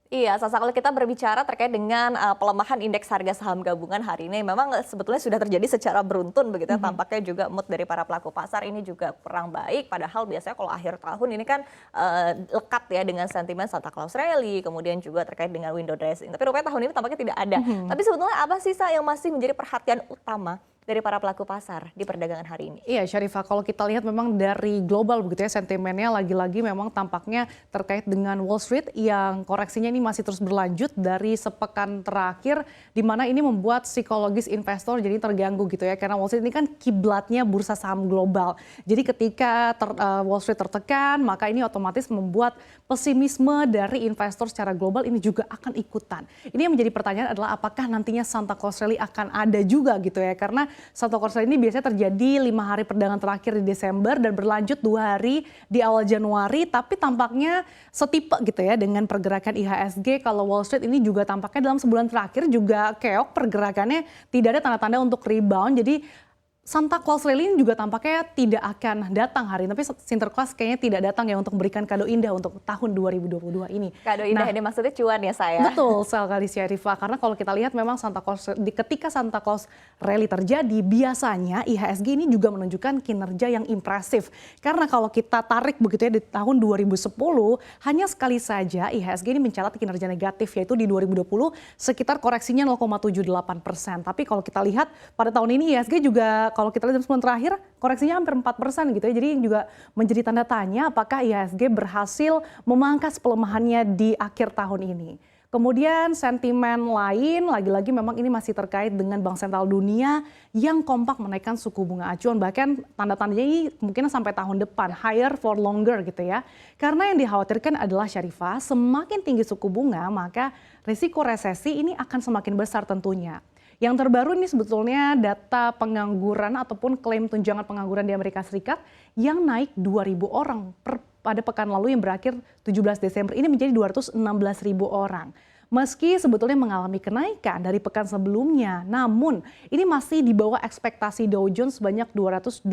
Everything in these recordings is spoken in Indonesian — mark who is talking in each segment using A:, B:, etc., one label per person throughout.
A: Iya, Sasa, kalau kita berbicara terkait dengan pelemahan indeks harga saham gabungan hari ini, memang sebetulnya sudah terjadi secara beruntun begitu ya.
B: Mhm.
A: Tampaknya juga mood dari para pelaku pasar ini juga kurang baik. Padahal biasanya kalau akhir tahun ini kan lekat ya dengan sentimen Santa Claus Rally, kemudian juga terkait dengan window dressing. Tapi rupanya tahun ini tampaknya tidak ada.
B: Mhm.
A: Tapi sebetulnya apa sih, Sa, yang masih menjadi perhatian utama dari para pelaku pasar di perdagangan hari ini?
B: Iya, Syarifah, kalau kita lihat memang dari global begitu ya, sentimennya lagi-lagi memang tampaknya terkait dengan Wall Street yang koreksinya ini masih terus berlanjut dari sepekan terakhir, di mana ini membuat psikologis investor jadi terganggu gitu ya, karena Wall Street ini kan kiblatnya bursa saham global. Jadi ketika Wall Street tertekan, maka ini otomatis membuat pesimisme dari investor secara global ini juga akan ikutan. Ini yang menjadi pertanyaan adalah apakah nantinya Santa Claus Rally akan ada juga gitu ya, karena Santa Claus Rally ini biasanya terjadi 5 hari perdagangan terakhir di Desember dan berlanjut 2 hari di awal Januari, tapi tampaknya setipe gitu ya dengan pergerakan IHSG. Kalau Wall Street ini juga tampaknya dalam sebulan terakhir juga keok pergerakannya, tidak ada tanda-tanda untuk rebound. Jadi Santa Claus Rally ini juga tampaknya tidak akan datang hari ini, tapi Sinterklas kayaknya tidak datang ya untuk memberikan kado indah untuk tahun 2022 ini.
A: Kado indah
B: Nah,
A: ini maksudnya cuan ya, saya.
B: betul sekali Syarifah, karena kalau kita lihat memang ketika Santa Claus Rally terjadi, biasanya IHSG ini juga menunjukkan kinerja yang impresif. Karena kalau kita tarik begitu ya di tahun 2010, hanya sekali saja IHSG ini mencatat kinerja negatif, yaitu di 2020 sekitar koreksinya 0,78%. Tapi kalau kita lihat pada tahun ini IHSG juga kalau kita lihat sebulan terakhir koreksinya hampir 4% gitu ya. Jadi juga menjadi tanda tanya apakah IHSG berhasil memangkas pelemahannya di akhir tahun ini. Kemudian sentimen lain lagi-lagi memang ini masih terkait dengan Bank Sentral Dunia yang kompak menaikkan suku bunga acuan, bahkan tanda-tandanya ini mungkin sampai tahun depan, higher for longer gitu ya. Karena yang dikhawatirkan adalah Syarifah, semakin tinggi suku bunga maka risiko resesi ini akan semakin besar tentunya. Yang terbaru ini sebetulnya data pengangguran ataupun klaim tunjangan pengangguran di Amerika Serikat yang naik 2.000 orang pada pekan lalu yang berakhir 17 Desember ini menjadi 216.000 orang. Meski sebetulnya mengalami kenaikan dari pekan sebelumnya, namun ini masih di bawah ekspektasi Dow Jones sebanyak 220.000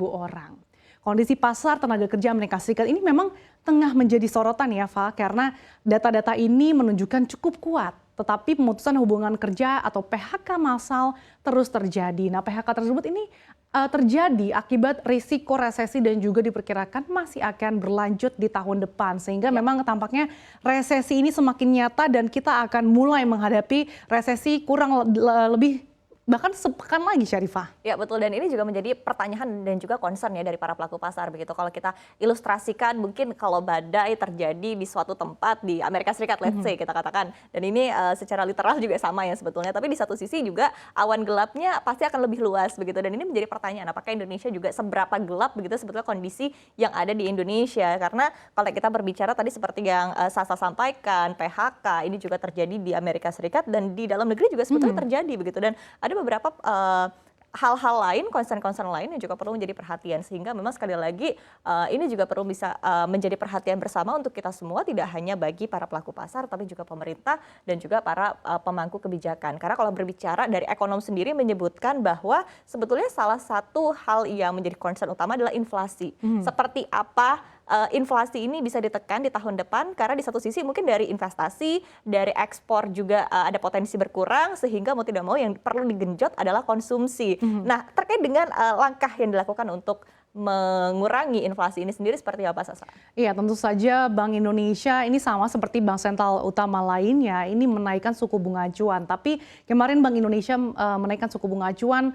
B: orang. Kondisi pasar tenaga kerja Amerika Serikat ini memang tengah menjadi sorotan ya, Fa, karena data-data ini menunjukkan cukup kuat. Tetapi pemutusan hubungan kerja atau PHK massal terus terjadi. Nah, PHK tersebut ini terjadi akibat risiko resesi dan juga diperkirakan masih akan berlanjut di tahun depan. Sehingga memang tampaknya resesi ini semakin nyata dan kita akan mulai menghadapi resesi kurang lebih bahkan sepekan lagi, Syarifah.
A: Ya betul, dan ini juga menjadi pertanyaan dan juga concern ya dari para pelaku pasar begitu. Kalau kita ilustrasikan mungkin kalau badai terjadi di suatu tempat di Amerika Serikat, let's say kita katakan, dan ini secara literal juga sama ya sebetulnya, tapi di satu sisi juga awan gelapnya pasti akan lebih luas begitu, dan ini menjadi pertanyaan apakah Indonesia juga seberapa gelap begitu sebetulnya kondisi yang ada di Indonesia. Karena kalau kita berbicara tadi seperti yang Sasa sampaikan, PHK ini juga terjadi di Amerika Serikat dan di dalam negeri juga sebetulnya terjadi begitu, dan ada beberapa hal-hal lain, concern-concern lain yang juga perlu menjadi perhatian, sehingga memang sekali lagi ini juga perlu bisa menjadi perhatian bersama untuk kita semua, tidak hanya bagi para pelaku pasar tapi juga pemerintah dan juga para pemangku kebijakan. Karena kalau berbicara dari ekonom sendiri menyebutkan bahwa sebetulnya salah satu hal yang menjadi concern utama adalah inflasi. Seperti apa inflasi ini bisa ditekan di tahun depan, karena di satu sisi mungkin dari investasi, dari ekspor juga ada potensi berkurang, sehingga mau tidak mau yang perlu digenjot adalah konsumsi. Nah, terkait dengan langkah yang dilakukan untuk mengurangi inflasi ini sendiri seperti apa, Sasa?
B: Iya, tentu saja Bank Indonesia ini sama seperti bank sentral utama lainnya, ini menaikkan suku bunga acuan. Tapi kemarin Bank Indonesia menaikkan suku bunga acuan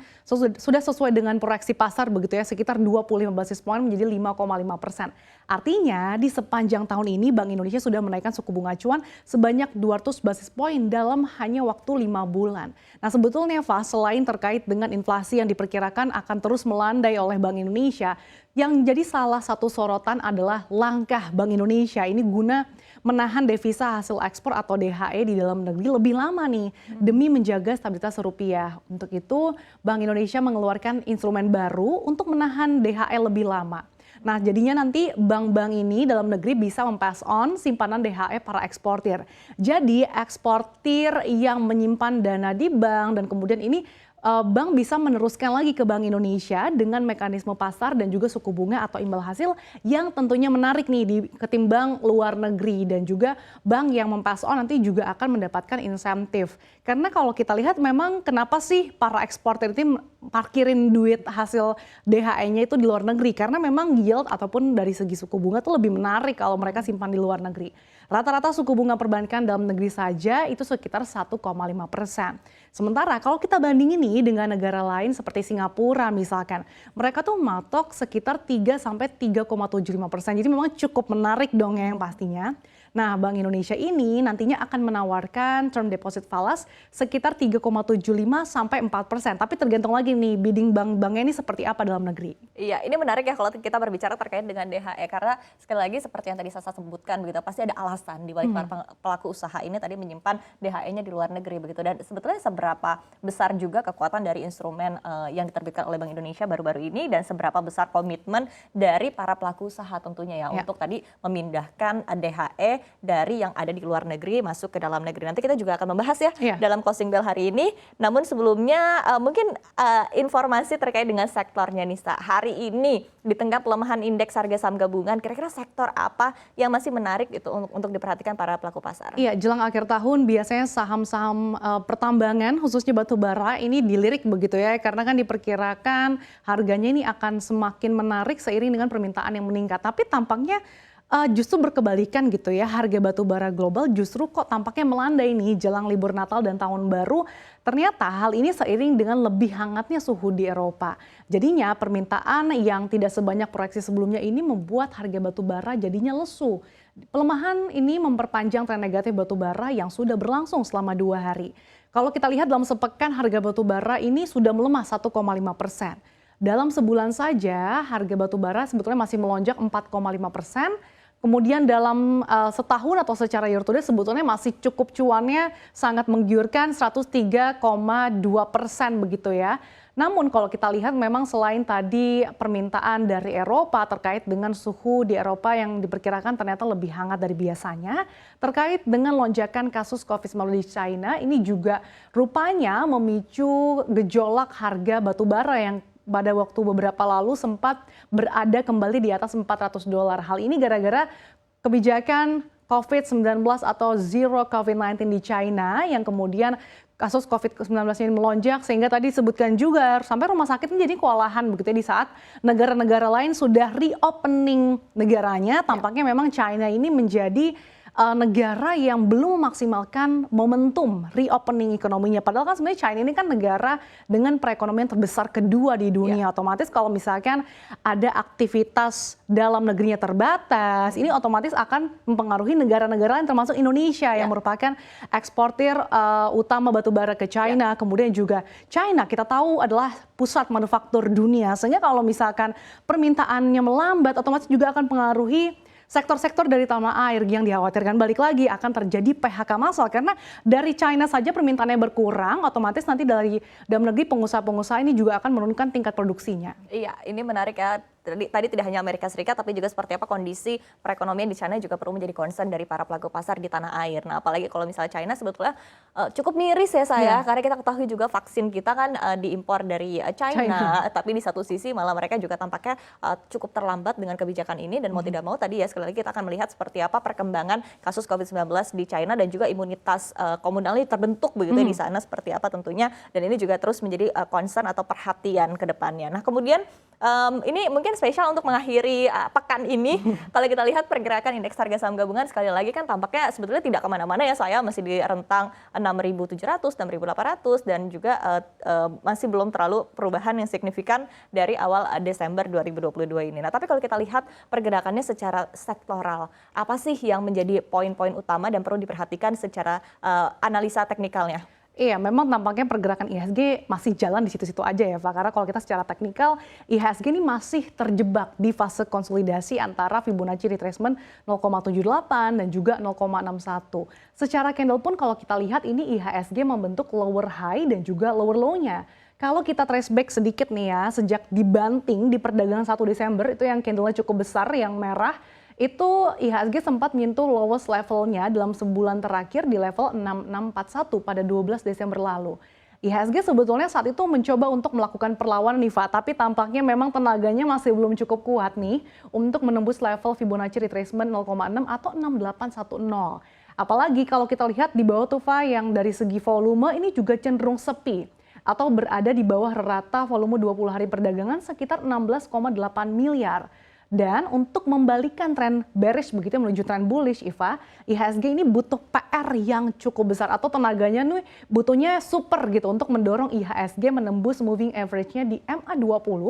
B: sudah sesuai dengan proyeksi pasar begitu ya, sekitar 25 basis poin menjadi 5,5%. Artinya di sepanjang tahun ini Bank Indonesia sudah menaikkan suku bunga acuan sebanyak 200 basis poin dalam hanya waktu 5 bulan. Nah, sebetulnya Fa, selain terkait dengan inflasi yang diperkirakan akan terus melandai oleh Bank Indonesia, yang jadi salah satu sorotan adalah langkah Bank Indonesia ini guna menahan devisa hasil ekspor atau DHE di dalam negeri lebih lama nih demi menjaga stabilitas rupiah. Untuk itu Bank Indonesia mengeluarkan instrumen baru untuk menahan DHE lebih lama. Nah, jadinya nanti bank-bank ini dalam negeri bisa mempass on simpanan DHE para eksportir. Jadi eksportir yang menyimpan dana di bank dan kemudian ini bank bisa meneruskan lagi ke Bank Indonesia dengan mekanisme pasar dan juga suku bunga atau imbal hasil yang tentunya menarik nih ketimbang luar negeri, dan juga bank yang pass on nanti juga akan mendapatkan insentif. Karena kalau kita lihat memang kenapa sih para eksportir ini parkirin duit hasil DHE-nya itu di luar negeri, karena memang yield ataupun dari segi suku bunga tuh lebih menarik kalau mereka simpan di luar negeri. Rata-rata suku bunga perbankan dalam negeri saja itu sekitar 1,5%. Sementara kalau kita bandingin nih dengan negara lain seperti Singapura misalkan, mereka tuh matok sekitar 3-3,75%. Jadi memang cukup menarik dong ya yang pastinya. Nah, Bank Indonesia ini nantinya akan menawarkan term deposit falas sekitar 3,75 sampai 4%. Tapi tergantung lagi nih bidding bank-banknya ini seperti apa dalam negeri.
A: Iya, ini menarik ya kalau kita berbicara terkait dengan DHE, karena sekali lagi seperti yang tadi Sasa sebutkan begitu, pasti ada alasan di balik para pelaku usaha ini tadi menyimpan DHE-nya di luar negeri begitu. Dan sebetulnya seberapa besar juga kekuatan dari instrumen yang diterbitkan oleh Bank Indonesia baru-baru ini, dan seberapa besar komitmen dari para pelaku usaha tentunya ya untuk tadi memindahkan DHE dari yang ada di luar negeri masuk ke dalam negeri. Nanti kita juga akan membahas ya dalam closing bell hari ini. Namun sebelumnya mungkin informasi terkait dengan sektornya Nisa. Hari ini di tengah pelemahan indeks harga saham gabungan, kira-kira sektor apa yang masih menarik itu untuk diperhatikan para pelaku pasar?
B: Iya, jelang akhir tahun biasanya saham-saham pertambangan khususnya batu bara ini dilirik begitu ya, karena kan diperkirakan harganya ini akan semakin menarik seiring dengan permintaan yang meningkat. Tapi tampaknya justru berkebalikan gitu ya, harga batu bara global justru kok tampaknya melandai nih jelang libur Natal dan Tahun Baru. Ternyata hal ini seiring dengan lebih hangatnya suhu di Eropa. Jadinya permintaan yang tidak sebanyak proyeksi sebelumnya ini membuat harga batu bara jadinya lesu. Pelemahan ini memperpanjang tren negatif batu bara yang sudah berlangsung selama 2 hari. Kalau kita lihat dalam sepekan harga batu bara ini sudah melemah 1,5%. Dalam sebulan saja harga batu bara sebetulnya masih melonjak 4,5%. Kemudian dalam setahun atau secara year to date sebetulnya masih cukup cuannya sangat menggiurkan 103,2% begitu ya. Namun kalau kita lihat memang selain tadi permintaan dari Eropa terkait dengan suhu di Eropa yang diperkirakan ternyata lebih hangat dari biasanya, terkait dengan lonjakan kasus COVID-19 di China, ini juga rupanya memicu gejolak harga batu bara yang pada waktu beberapa lalu sempat berada kembali di atas $400. Hal ini gara-gara kebijakan COVID-19 atau Zero COVID-19 di China yang kemudian kasus COVID-19 ini melonjak, sehingga tadi disebutkan juga sampai rumah sakit menjadi kewalahan begitu ya, di saat negara-negara lain sudah reopening negaranya. Tampaknya memang China ini menjadi negara yang belum memaksimalkan momentum reopening ekonominya. Padahal kan sebenarnya China ini kan negara dengan perekonomian terbesar kedua di dunia. Otomatis kalau misalkan ada aktivitas dalam negerinya terbatas, ini otomatis akan mempengaruhi negara-negara lain termasuk Indonesia yang merupakan eksportir utama batu bara ke China. Kemudian juga China kita tahu adalah pusat manufaktur dunia. Sehingga kalau misalkan permintaannya melambat, otomatis juga akan mempengaruhi sektor-sektor dari tanah air yang dikhawatirkan balik lagi akan terjadi PHK massal, karena dari China saja permintaannya berkurang, otomatis nanti dari dalam negeri pengusaha-pengusaha ini juga akan menurunkan tingkat produksinya.
A: Iya, ini menarik ya. Tadi tidak hanya Amerika Serikat, tapi juga seperti apa kondisi perekonomian di China juga perlu menjadi concern dari para pelaku pasar di tanah air. Nah, apalagi kalau misalnya China sebetulnya cukup miris ya saya, karena kita ketahui juga vaksin kita kan diimpor dari China, tapi di satu sisi malah mereka juga tampaknya cukup terlambat dengan kebijakan ini, dan mau tidak mau tadi ya sekali lagi kita akan melihat seperti apa perkembangan kasus COVID-19 di China dan juga imunitas komunalnya terbentuk begitu di sana seperti apa tentunya, dan ini juga terus menjadi concern atau perhatian ke depannya. Nah, kemudian ini mungkin spesial untuk mengakhiri pekan ini. Kalau kita lihat pergerakan indeks harga saham gabungan sekali lagi kan tampaknya sebetulnya tidak kemana-mana ya, saya masih di rentang 6.700, 6.800 dan juga masih belum terlalu perubahan yang signifikan dari awal Desember 2022 ini. Nah, tapi kalau kita lihat pergerakannya secara sektoral, apa sih yang menjadi poin-poin utama dan perlu diperhatikan secara analisa teknikalnya?
B: Iya, memang tampaknya pergerakan IHSG masih jalan di situ-situ aja ya Pak. Karena kalau kita secara teknikal, IHSG ini masih terjebak di fase konsolidasi antara Fibonacci retracement 0,78 dan juga 0,61. Secara candle pun kalau kita lihat ini IHSG membentuk lower high dan juga lower low-nya. Kalau kita trace back sedikit nih ya, sejak dibanting di perdagangan 1 Desember, itu yang candle-nya cukup besar, yang merah, itu IHSG sempat menyentuh lowest levelnya dalam sebulan terakhir di level 6641 pada 12 Desember lalu. IHSG sebetulnya saat itu mencoba untuk melakukan perlawanan nih, Pak, tapi tampaknya memang tenaganya masih belum cukup kuat nih untuk menembus level Fibonacci retracement 0,6 atau 6810. Apalagi kalau kita lihat di bawah tuh, Pak, yang dari segi volume ini juga cenderung sepi atau berada di bawah rata volume 20 hari perdagangan sekitar 16,8 miliar. Dan untuk membalikan tren bearish begitu menuju tren bullish, Iva, IHSG ini butuh PR yang cukup besar atau tenaganya nih butuhnya super gitu untuk mendorong IHSG menembus moving average-nya di MA20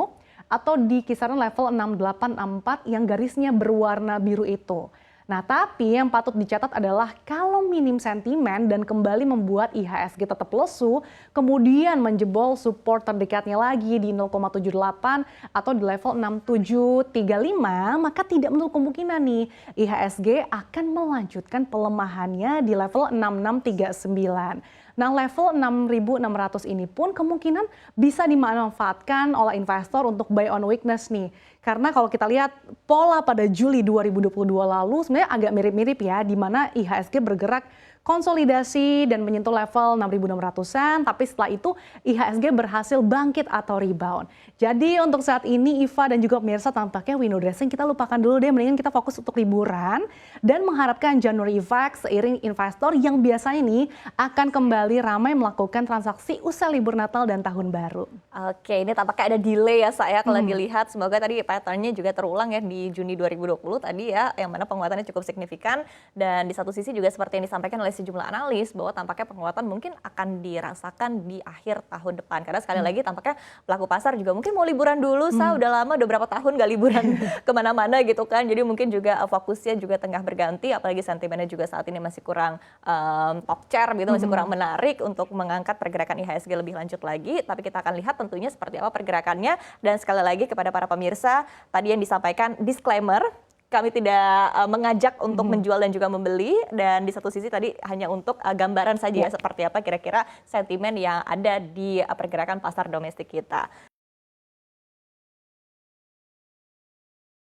B: atau di kisaran level 6864 yang garisnya berwarna biru itu. Nah, tapi yang patut dicatat adalah kalau minim sentimen dan kembali membuat IHSG tetap lesu, kemudian menjebol support terdekatnya lagi di 0,78 atau di level 6735, maka tidak menutup kemungkinan nih IHSG akan melanjutkan pelemahannya di level 6639. Nah, level 6.600 ini pun kemungkinan bisa dimanfaatkan oleh investor untuk buy on weakness nih. Karena kalau kita lihat pola pada Juli 2022 lalu sebenarnya agak mirip-mirip ya, di mana IHSG bergerak konsolidasi dan menyentuh level 6.600-an, tapi setelah itu IHSG berhasil bangkit atau rebound. Jadi untuk saat ini Iva dan juga pemirsa tampaknya window dressing kita lupakan dulu deh, mendingan kita fokus untuk liburan dan mengharapkan January effect seiring investor yang biasanya nih akan kembali ramai melakukan transaksi usai libur Natal dan Tahun Baru.
A: Oke, ini tampaknya ada delay ya saya kalau dilihat. Semoga tadi pattern-nya juga terulang ya di Juni 2020 tadi ya, yang mana penguatannya cukup signifikan. Dan di satu sisi juga seperti yang disampaikan oleh sejumlah analis bahwa tampaknya penguatan mungkin akan dirasakan di akhir tahun depan. Karena sekali lagi tampaknya pelaku pasar juga mungkin mau liburan dulu, udah lama, udah berapa tahun gak liburan kemana-mana gitu kan. Jadi mungkin juga fokusnya juga tengah berganti, apalagi sentimennya juga saat ini masih kurang top chair gitu, masih kurang menarik untuk mengangkat pergerakan IHSG lebih lanjut lagi. Tapi kita akan lihat tentunya seperti apa pergerakannya. Dan sekali lagi kepada para pemirsa, tadi yang disampaikan disclaimer, kami tidak mengajak untuk menjual dan juga membeli, dan di satu sisi tadi hanya untuk gambaran saja ya seperti apa kira-kira sentimen yang ada di pergerakan pasar domestik kita.